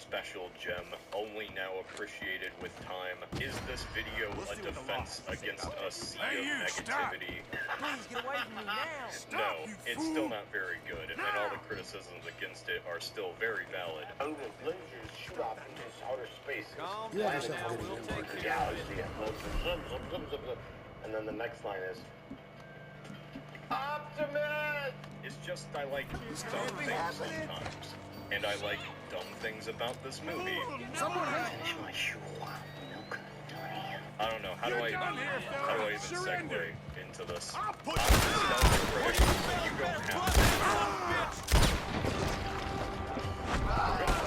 special gem, only now appreciated with time. Is this video a defense against a sea of negativity? Please get away from me now! No, it's still not very good, and all the criticisms against it are still very valid. Lunar lasers shoot off into outer space. Calm down now, we'll take care of it. And then the next line is Optimus! It's just I like dumb things sometimes. And I like dumb things about this movie. I don't know, how do I even segue into this? I'm a nostalgia critic, so you don't have to.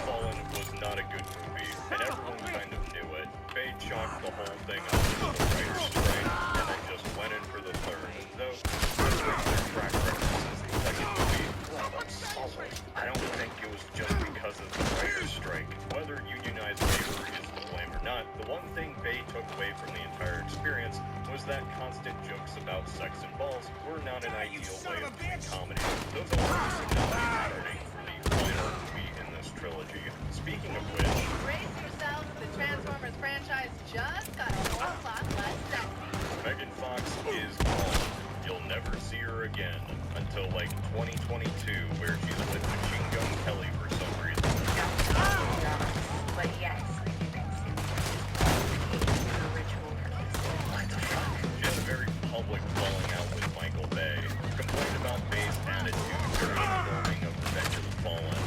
Fallen was not a good movie, and everyone kind of knew it. Bay chalked the whole thing up to the writer's strike, and then just went in for the third. Though, their track record since the second movie, I don't think it was just because of the writer's strike. Whether unionized labor is to blame or not, the one thing Bay took away from the entire experience was that constant jokes about sex and balls were not an ideal way of doing comedy. Those elements should not be happening for the final movie in this trilogy. Speaking of which, brace yourselves, the Transformers franchise just got a whole lot less sexy. Megan Fox is gone. You'll never see her again until like 2022, where she's with Machine Gun Kelly for some reason. But yes, you can see the ritual. What the fuck? She had a very public falling out with Michael Bay. Complained about Bay's attitude during the filming of Revenge of the Fallen.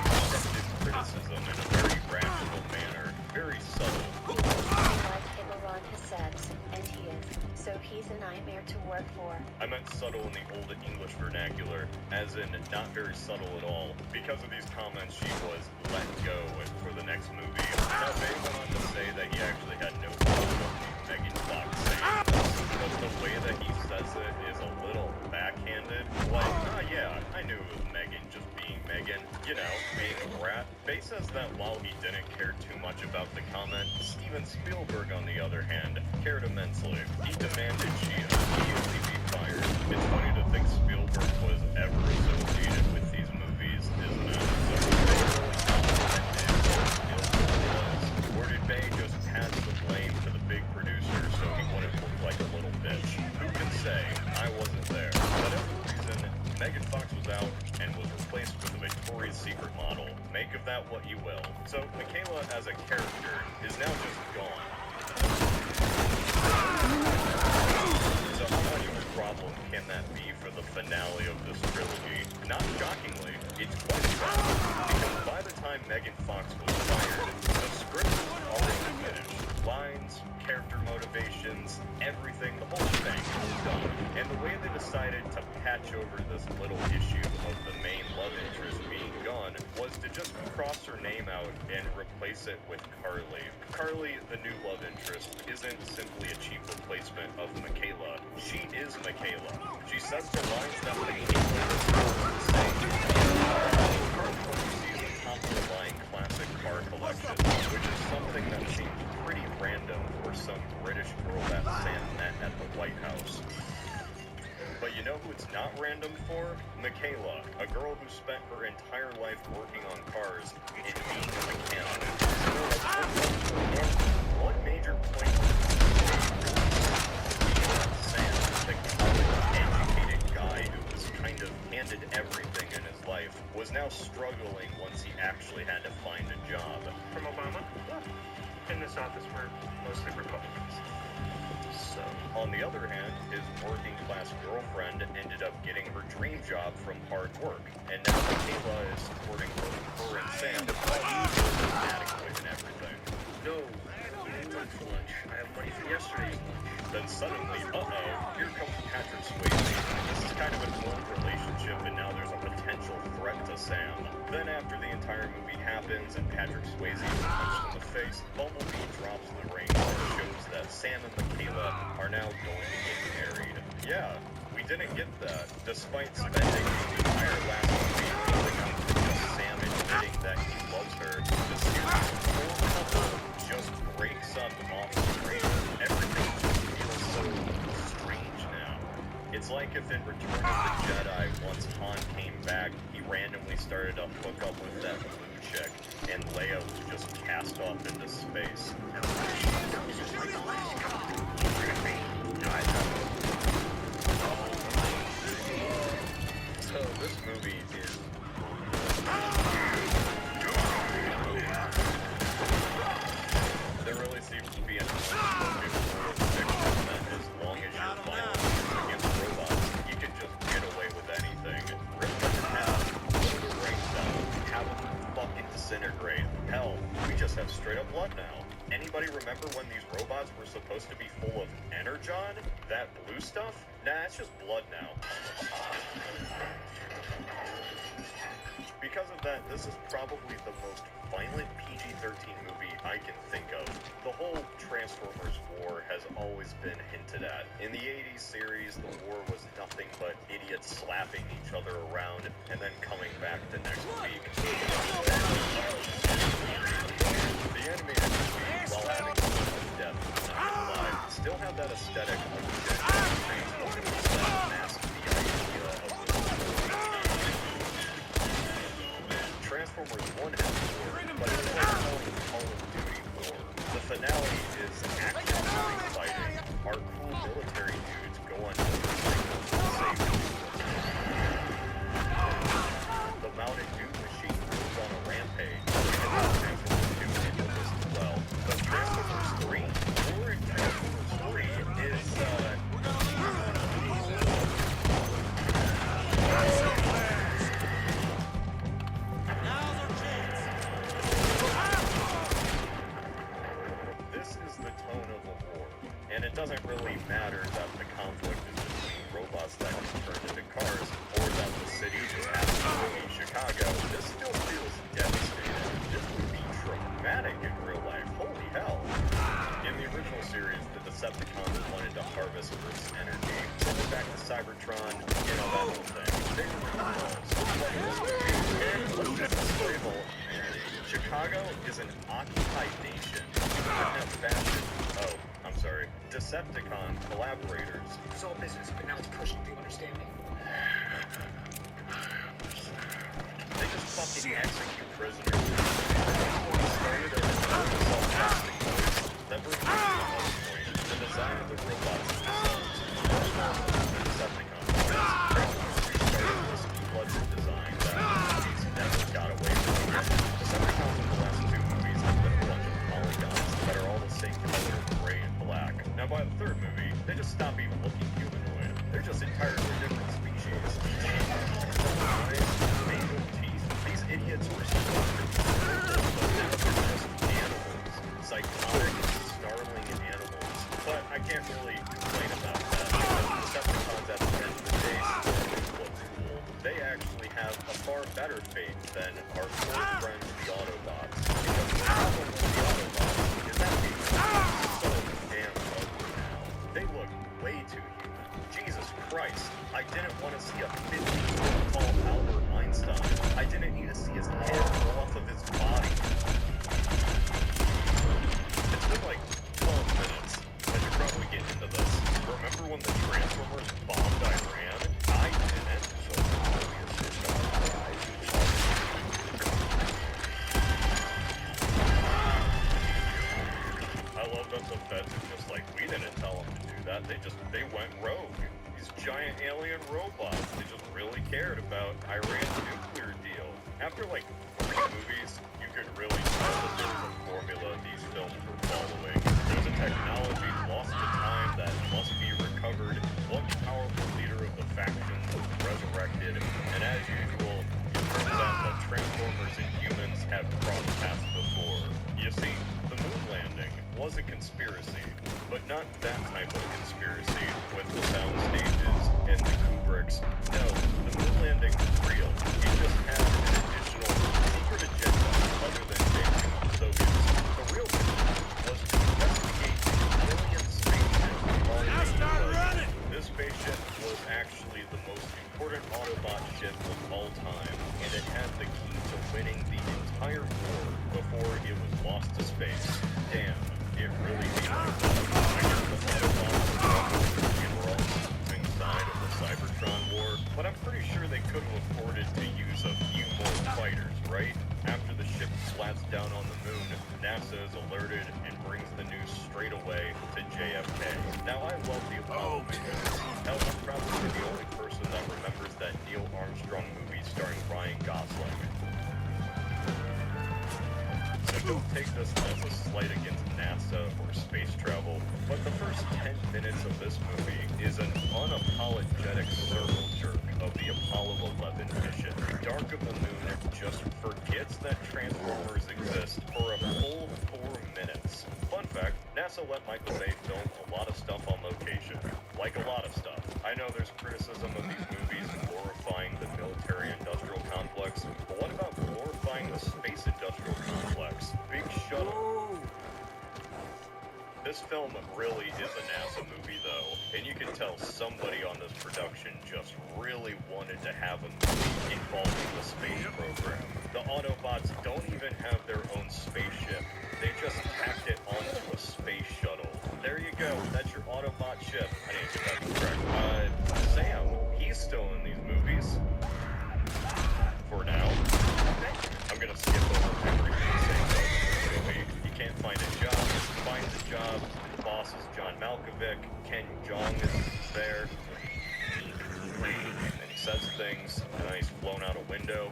Constructive criticism in a very rational manner. Very subtle. Like Himmeron has said, and he is. So he's a nightmare to work for. I meant subtle in the old English vernacular, as in not very subtle at all. Because of these comments, she was let go for the next movie. Now, Bay went on to say that he actually had no problem with Megan Fox saying this, but the way that he says it is a little backhanded. Like, yeah, I knew it was Megan just being Megan, being a brat. Bay says that while he didn't care too much about the comment, Steven Spielberg, on the other hand, cared immensely. He demanded she immediately be fired. It's funny to think Spielberg was ever associated with these movies, isn't it? Or did Bay just pass the blame to the big producer so he wouldn't look like a little bitch? Who can say? I wasn't there. Whatever reason, Megan Fox was out and was replaced with a Victoria's Secret model. Make of that what you will. So Michaela as a character is now just gone. So how much of a problem can that be for the finale of this trilogy? Not shockingly, it's quite sad, because by the time Megan Fox was fired, the script was already finished. Lines, character motivations, everything, the whole thing was done. And the way they decided to patch over this little issue of the main love interest being gone was to just cross her name out and replace it with Carly. Carly, the new love interest, isn't simply a cheap replacement of Michaela. She is Michaela. She says the lines that Michaela was saying. Carly sees the top of the line classic car collection, which is something that seems pretty random for some British girl that Sam met at the White House. But you know who it's not random for? Michaela, a girl who spent her entire life working on cars and being a mechanic. One major point Sam, the college-educated guy who was kind of handed everything in his life, was now struggling once he actually had to find a job. From Obama? In this office, we're mostly Republicans. So, on the other hand, his working-class girlfriend ended up getting her dream job from hard work, and now Michaela is supporting her and Sam inadequate and everything. No, I didn't lunch. I have money for yesterday's lunch. Then suddenly, here comes Patrick Swayze. This is kind of an old relationship, and now there's a potential threat to Sam. Then after the entire movie happens and Patrick Swayze is punched in the face, Bumblebee drops the ring and shows that Sam and Michaela are now going to get married. Yeah, we didn't get that, despite spending the entire last movie building up to just Sam admitting that he loves her. The series' whole couple just breaks up off screen. Everything feels so strange now. It's like if in Return of the Jedi, once Han came back, he randomly started to hook up with that blue chick, and Leia blast off into space. So this movie is... There really seems to be an unspoken rule of fiction that as long as you're violent against robots, you can just get away with anything. Rip them in half, blow their brains out, have them fucking disintegrate. Hell, we just have straight up blood now. Anybody remember when these robots were supposed to be full of energon? That blue stuff? Nah, it's just blood now. Because of that, this is probably the most violent PG-13 movie I can think of. The whole Transformers war has always been hinted at. In the 80s series, the war was nothing but idiots slapping each other around and then coming back the next week. The animated movie, while having a lot of depth and not gonna lie, still have that aesthetic of Transformers that mask the idea of the Transformers 1 has war, but it's like Call of Duty war. The finale is action fighting. Our cool military dudes go on motorcycles to save people. The mounted Doom machine goes on a rampage. Transformers 2 handled this as well. But Transformers 3, war in Transformers 3 is, and it doesn't really matter that the conflict is between robots that can turn into cars, or that the city just happens to be Chicago. This still feels devastating. This would be traumatic in real life. Holy hell. In the original series, the Decepticons wanted to harvest Earth's energy, send it back to Cybertron, you know, that whole thing. They were criminals. But in this movie, look at the slave of humanity. Chicago is an occupied nation. You couldn't have fashioned... Oh, I'm sorry. Decepticon collaborators. It's all business, but now it's personal. Do you understand me? They just fucking execute prisoners. Started as self-casting boys that were used at one point. The design of the robots themselves. The Decepticon boys. Started this blooded design that these never got away from. Decepticons in the last two movies have been a bunch of polygons that are all the same color, gray and black. Now by the third movie, they just stop even looking humanoid. They're just entirely different species. These idiots were supposed to be people, but now they're just animals. Psychotic, snarling animals. But I can't really complain about that, because Decepticons at the end of the day still look cool. They actually have a far better fate than our poor friends, the Autobots. Because the problem with the Autobots is that they look so damn ugly now. They look way too human. Jesus Christ, I didn't want to see a 50-foot tall Albert Einstein. I didn't need to see his head roll off of his body. It's been like 12 minutes. I should probably get into this. Remember when the Transformers bombed Iran? I didn't, so I love that the feds are just like, we didn't tell them to do that. They went rogue. These giant alien robots, they just really cared about Iran's nuclear deal. After like 3 movies, you could really tell that there was a formula these films were following. There's a technology lost to time that must be recovered. One powerful leader of the faction was resurrected, and as usual, it turns out that Transformers and humans have crossed paths before. You see, the moon landing was a conspiracy, but not that type of conspiracy with the sound stages and the Kubricks. No, the moon landing was real. It just had an additional secret agenda other than chasing the Soviets. The real mission was to investigate the alien spaceship called the This spaceship was actually the most important Autobot ship of all time, and it had the key to winning the entire war before it was lost to space. Damn, it really seems like that. I guess the Autobots were on the losing side of the Cybertron war, but I'm pretty sure they could have afforded to use a few more fighters, right? After the ship slats down on the moon, NASA is alerted and brings the news straight away to JFK. Now, I love the Apollo missions. Hell, I'm probably the only person that remembers that Neil Armstrong movie starring Ryan Gosling. So don't take this as a slight against NASA or space travel, but the first 10 minutes of this movie is an unapologetic circle jerk of the Apollo 11 mission. Dark of the Moon just forgets that Transformers exist for a full 4 minutes. Fun fact, NASA let Michael Bay film a lot of stuff on location. Like a lot of stuff. I know there's criticism of these movies glorifying the military-industrial complex, but what about glorifying the space-industrial complex? Big shuttle. This film really is a NASA movie, though, and you can tell somebody on this production just really wanted to have a movie involving the space program. The Autobots don't even have their own spaceship. They just tacked it onto a space shuttle. There you go. That's your Autobot ship. I need to get that correct. Sam, he's still in these movies. For now. I'm gonna skip over everything Sam does in this movie. He can't find a job. Finds a job. The boss is John Malkovich. Ken Jeong is there. And he says things, and then he's blown out a window.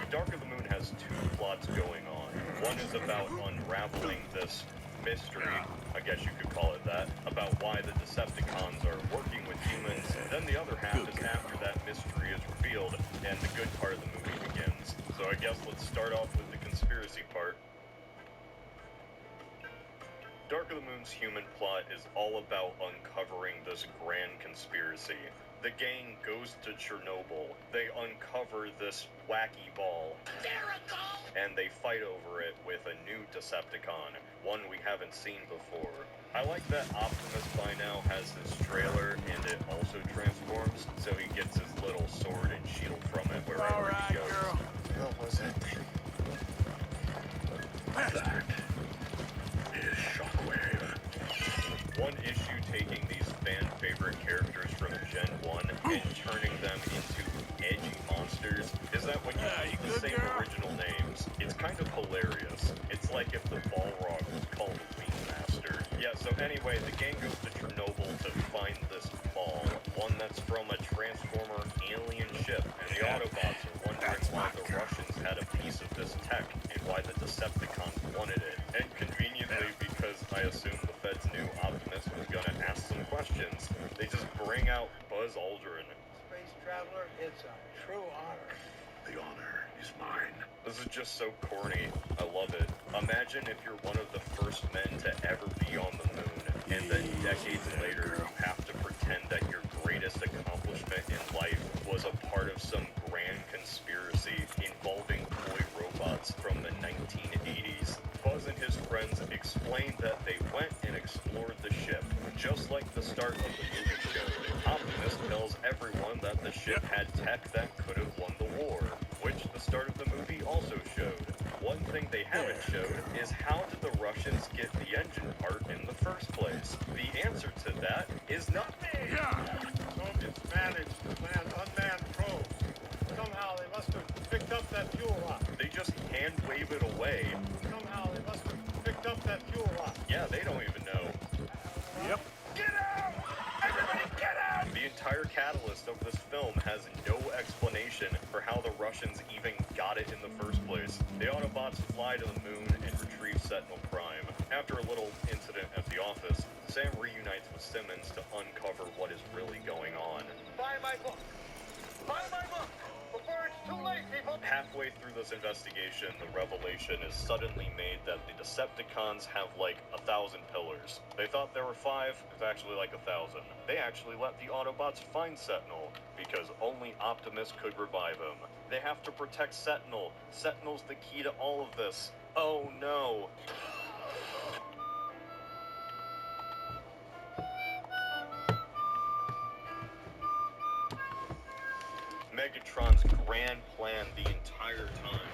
Dark of the Moon has 2 plots going on. One is about unraveling this mystery, I guess you could call it that, about why the Decepticons are working with humans. Then the other half is after that mystery is revealed, and the good part of the movie begins. So I guess let's start off with the conspiracy part. Dark of the Moon's human plot is all about uncovering this grand conspiracy. The gang goes to Chernobyl. They uncover this wacky ball. And they fight over it with a new Decepticon, one we haven't seen before. I like that Optimus by now has his trailer and it also transforms, so he gets his little sword and shield from it wherever he goes. What was it? That is Shockwave. One issue taking these fan-favorite characters from Gen 1 and turning them into edgy monsters is that when you use the same original names, it's kind of hilarious. It's like if the Balrog was called Wing Master. Yeah, so anyway, the gang goes to Chernobyl to find this ball, one that's from a Transformer alien ship, and the Autobots are wondering why the Russians had a piece of this tech and why the Decepticons wanted it. And conveniently, because I assume the feds knew Optimus was gonna ask some questions, they just bring out Buzz Aldrin. Space traveler, it's a true honor. The honor is mine. This is just so corny. I love it. Imagine if you're one of the first men to ever be on the moon, and then decades later you have to pretend that your greatest accomplishment in life was a part of some grand conspiracy involving toy robots from the 1980s. Buzz and his friends explained that they went and explored the ship, just like the start of the movie showed. Optimus tells everyone that the ship had tech that could have won the war, which the start of the movie also showed. One thing they haven't showed is how did the Russians get the engine part in the first place? The answer to that is nothing. Soviets managed to land unmanned probes. Somehow they must have picked up that fuel rock. They just hand wave it away. Somehow they must have picked up that fuel rock. Yeah, they don't even know. Yep. Get out! Everybody get out! The entire catalyst of this film has no explanation for how the Russians even got it in the first place. The Autobots fly to the moon and retrieve Sentinel Prime. After a little incident at the office, Sam reunites with Simmons to uncover what is really going on. Buy my book! Buy my book! Before it's too late, people! Halfway through this investigation, the revelation is suddenly made that the Decepticons have like 1,000 pillars. They thought there were 5, it's actually like 1,000. They actually let the Autobots find Sentinel, because only Optimus could revive him. They have to protect Sentinel. Sentinel's the key to all of this. Oh no. Megatron's grand plan the entire time